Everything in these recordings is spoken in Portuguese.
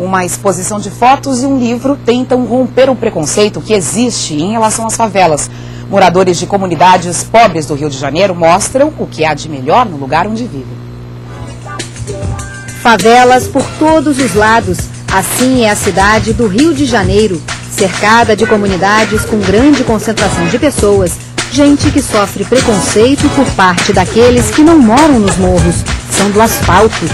Uma exposição de fotos e um livro tentam romper o preconceito que existe em relação às favelas. Moradores de comunidades pobres do Rio de Janeiro mostram o que há de melhor no lugar onde vivem. Favelas por todos os lados. Assim é a cidade do Rio de Janeiro, cercada de comunidades com grande concentração de pessoas, gente que sofre preconceito por parte daqueles que não moram nos morros, são do asfalto.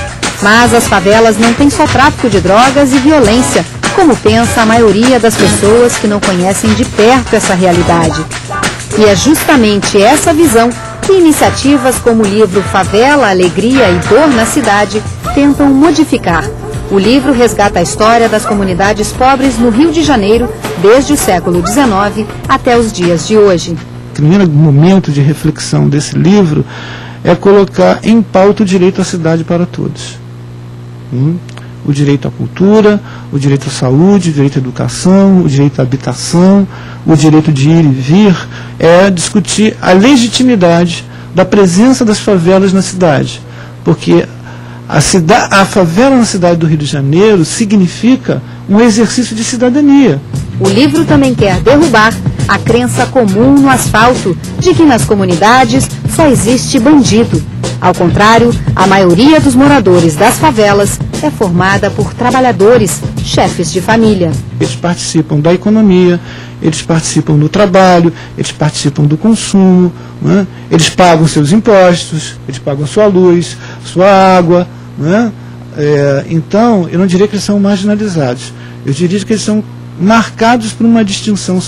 Mas as favelas não têm só tráfico de drogas e violência, como pensa a maioria das pessoas que não conhecem de perto essa realidade. E é justamente essa visão que iniciativas como o livro Favela, Alegria e Dor na Cidade tentam modificar. O livro resgata a história das comunidades pobres no Rio de Janeiro, desde o século XIX até os dias de hoje. O primeiro momento de reflexão desse livro é colocar em pauta o direito à cidade para todos. O direito à cultura, o direito à saúde, o direito à educação, o direito à habitação, o direito de ir e vir, é discutir a legitimidade da presença das favelas na cidade. Porque a favela na cidade do Rio de Janeiro significa um exercício de cidadania. O livro também quer derrubar a crença comum no asfalto de que nas comunidades só existe bandido. Ao contrário, a maioria dos moradores das favelas é formada por trabalhadores, chefes de família. Eles participam da economia, eles participam do trabalho, eles participam do consumo, né? Eles pagam seus impostos, eles pagam sua luz, sua água. Né? Então, eu não diria que eles são marginalizados, eu diria que eles são marcados por uma distinção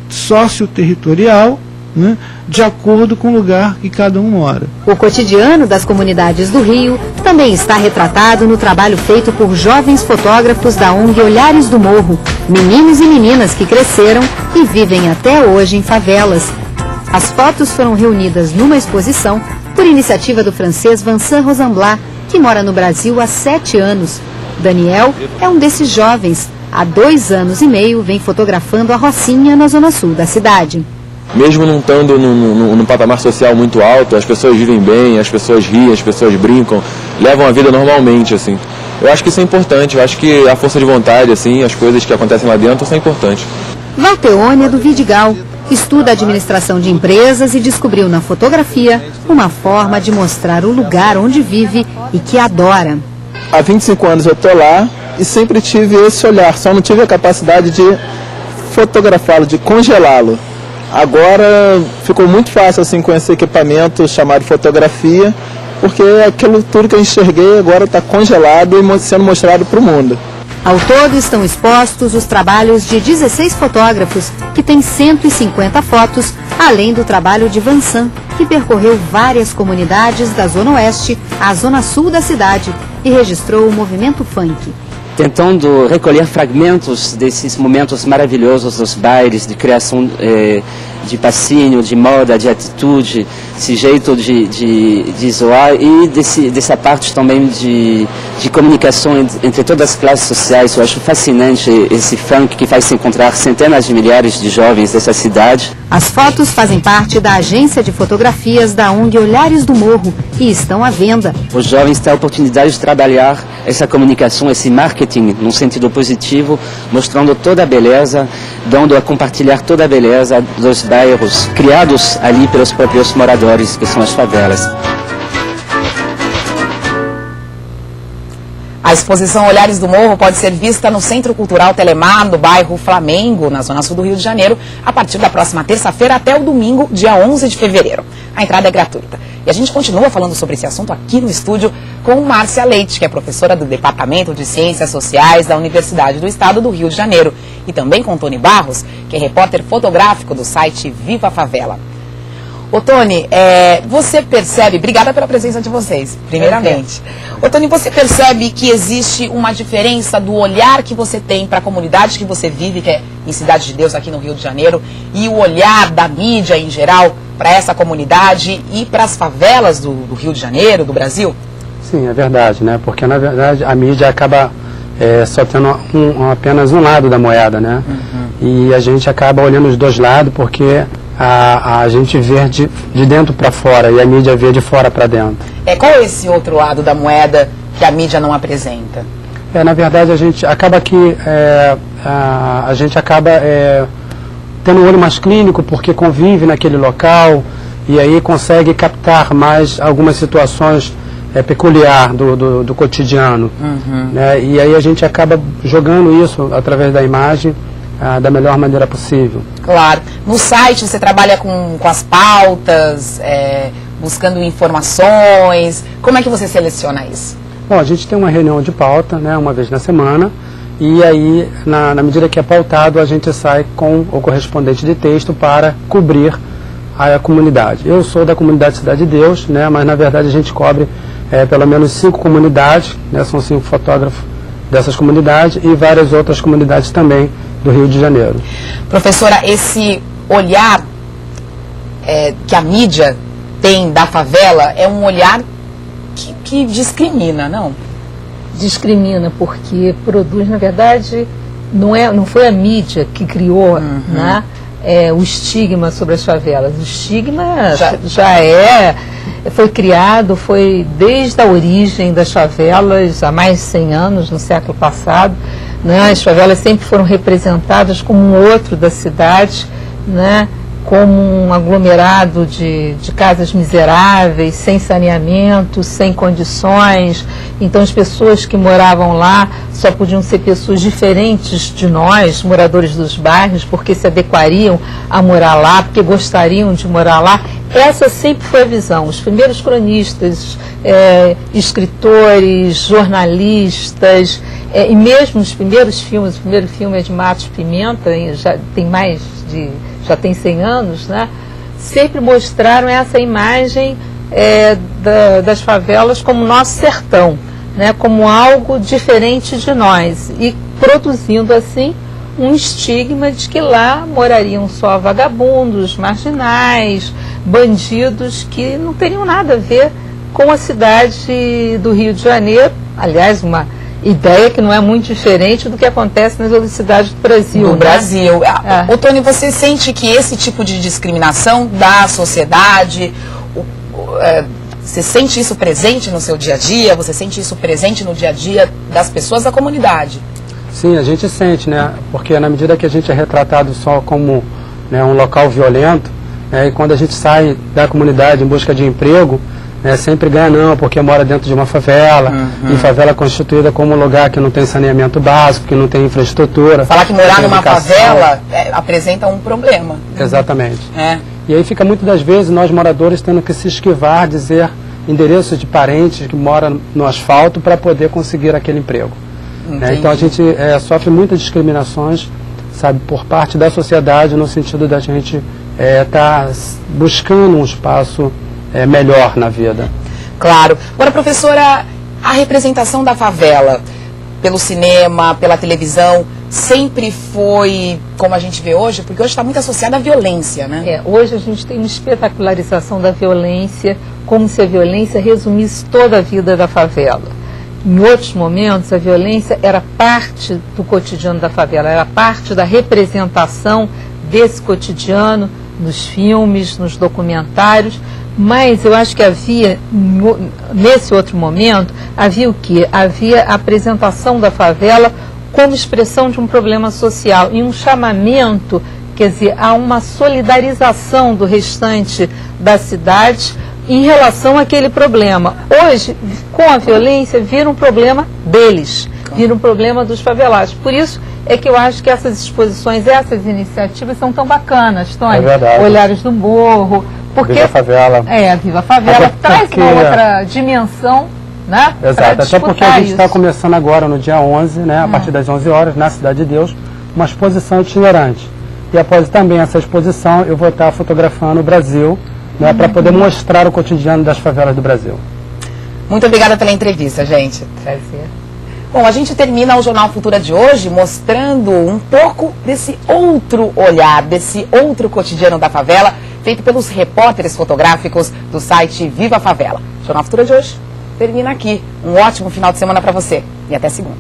socioterritorial, né, de acordo com o lugar que cada um mora. O cotidiano das comunidades do Rio também está retratado no trabalho feito por jovens fotógrafos da ONG Olhares do Morro, meninos e meninas que cresceram e vivem até hoje em favelas. As fotos foram reunidas numa exposição por iniciativa do francês Vincent Rosenblatt, que mora no Brasil há 7 anos. Daniel é um desses jovens. Há 2 anos e meio vem fotografando a Rocinha na zona sul da cidade. Mesmo não estando num patamar social muito alto, as pessoas vivem bem, as pessoas riem, as pessoas brincam, levam a vida normalmente, assim. Eu acho que isso é importante, eu acho que a força de vontade, assim, as coisas que acontecem lá dentro são importantes. Valteônia do Vidigal estuda administração de empresas e descobriu na fotografia uma forma de mostrar o lugar onde vive e que adora. Há 25 anos eu estou lá e sempre tive esse olhar, só não tive a capacidade de fotografá-lo, de congelá-lo. Agora ficou muito fácil assim com esse equipamento chamado fotografia, porque aquilo tudo que eu enxerguei agora está congelado e sendo mostrado para o mundo. Ao todo estão expostos os trabalhos de 16 fotógrafos, que têm 150 fotos, além do trabalho de Vincent, que percorreu várias comunidades da Zona Oeste à Zona Sul da cidade e registrou o movimento funk. Tentando recolher fragmentos desses momentos maravilhosos dos bailes, de criação de passinho, de moda, de atitude, esse jeito de zoar e dessa parte também de comunicação entre todas as classes sociais. Eu acho fascinante esse funk que faz se encontrar centenas de milhares de jovens dessa cidade. As fotos fazem parte da agência de fotografias da ONG Olhares do Morro e estão à venda. Os jovens têm a oportunidade de trabalhar essa comunicação, esse marketing, num sentido positivo, mostrando toda a beleza, dando a compartilhar toda a beleza dos bairros criados ali pelos próprios moradores, que são as favelas. A exposição Olhares do Morro pode ser vista no Centro Cultural Telemar, no bairro Flamengo, na zona sul do Rio de Janeiro, a partir da próxima terça-feira até o domingo, dia 11 de fevereiro. A entrada é gratuita. E a gente continua falando sobre esse assunto aqui no estúdio com Márcia Leite, que é professora do Departamento de Ciências Sociais da Universidade do Estado do Rio de Janeiro. E também com Tony Barros, que é repórter fotográfico do site Viva a Favela. Ô Tony, você percebe, obrigada pela presença de vocês, primeiramente. Ô Tony, você percebe que existe uma diferença do olhar que você tem para a comunidade que você vive, que é em Cidade de Deus, aqui no Rio de Janeiro, e o olhar da mídia em geral para essa comunidade e para as favelas do Rio de Janeiro, do Brasil? Sim, é verdade, né? Porque na verdade a mídia acaba só tendo apenas um lado da moeda, né? Uhum. E a gente acaba olhando os dois lados porque a gente vê de dentro para fora e a mídia vê de fora para dentro. Qual é esse outro lado da moeda que a mídia não apresenta? Na verdade, a gente acaba tendo um olho mais clínico, porque convive naquele local e aí consegue captar mais algumas situações peculiar do cotidiano. Né? E aí a gente acaba jogando isso através da imagem da melhor maneira possível. Claro. No site você trabalha com as pautas, buscando informações. Como é que você seleciona isso? Bom, a gente tem uma reunião de pauta, né, uma vez na semana, e aí, na medida que é pautado, a gente sai com o correspondente de texto para cobrir a comunidade. Eu sou da comunidade Cidade de Deus, né, mas na verdade a gente cobre pelo menos 5 comunidades, né, são 5 fotógrafos dessas comunidades e várias outras comunidades também do Rio de Janeiro. Professora, esse olhar que a mídia tem da favela é um olhar que discrimina, não? Discrimina, porque produz, na verdade, não foi a mídia que criou, né, o estigma sobre as favelas. O estigma foi criado, foi desde a origem das favelas, há mais de 100 anos, no século passado. Né, as favelas sempre foram representadas como um outro da cidade, né, como um aglomerado de casas miseráveis, sem saneamento, sem condições. Então as pessoas que moravam lá só podiam ser pessoas diferentes de nós, moradores dos bairros, porque se adequariam a morar lá, porque gostariam de morar lá. Essa sempre foi a visão. Os primeiros cronistas, escritores, jornalistas, e mesmo os primeiros filmes, o primeiro filme é de Matos Pimenta, já tem 100 anos, né? Sempre mostraram essa imagem das favelas como nosso sertão, né? Como algo diferente de nós, e produzindo assim um estigma de que lá morariam só vagabundos, marginais, bandidos que não teriam nada a ver com a cidade do Rio de Janeiro. Aliás, uma ideia que não é muito diferente do que acontece nas outras cidades do Brasil. Do Brasil. Ô, Tony, você sente que esse tipo de discriminação da sociedade, você sente isso presente no seu dia a dia? Você sente isso presente no dia a dia das pessoas da comunidade? Sim, a gente sente, né? Porque na medida que a gente é retratado só como, né, um local violento, e quando a gente sai da comunidade em busca de emprego, sempre ganha não, porque mora dentro de uma favela, e favela é constituída como um lugar que não tem saneamento básico, que não tem infraestrutura. Falar que morar numa favela apresenta um problema. Exatamente. E aí fica muitas das vezes nós moradores tendo que se esquivar, dizer endereços de parentes que moram no asfalto para poder conseguir aquele emprego. Então a gente sofre muitas discriminações, sabe, por parte da sociedade, no sentido da gente estar buscando um espaço melhor na vida. Claro. Agora, professora, a representação da favela pelo cinema, pela televisão, sempre foi como a gente vê hoje? Porque hoje está muito associada à violência, né? Hoje a gente tem uma espetacularização da violência, como se a violência resumisse toda a vida da favela. Em outros momentos, a violência era parte do cotidiano da favela, era parte da representação desse cotidiano nos filmes, nos documentários. Mas eu acho que havia, nesse outro momento, havia o quê? Havia a apresentação da favela como expressão de um problema social e um chamamento, quer dizer, a uma solidarização do restante da cidade em relação àquele problema. Hoje, com a violência, vira um problema deles, vira um problema dos favelados. Por isso é que eu acho que essas exposições, essas iniciativas são tão bacanas, Tony. É verdade. Olhares do Morro. Porque, Viva a Favela. Viva a Favela traz uma outra dimensão, né? Exato, até porque a gente está começando agora no dia 11, né, a partir das 11 horas, na Cidade de Deus, uma exposição itinerante. E após também essa exposição, eu vou estar fotografando o Brasil, né, para poder mostrar o cotidiano das favelas do Brasil. Muito obrigada pela entrevista, gente. Prazer. Bom, a gente termina o Jornal Futura de hoje mostrando um pouco desse outro olhar, desse outro cotidiano da favela, feito pelos repórteres fotográficos do site Viva a Favela. O Jornal Futura de hoje termina aqui. Um ótimo final de semana para você e até segunda.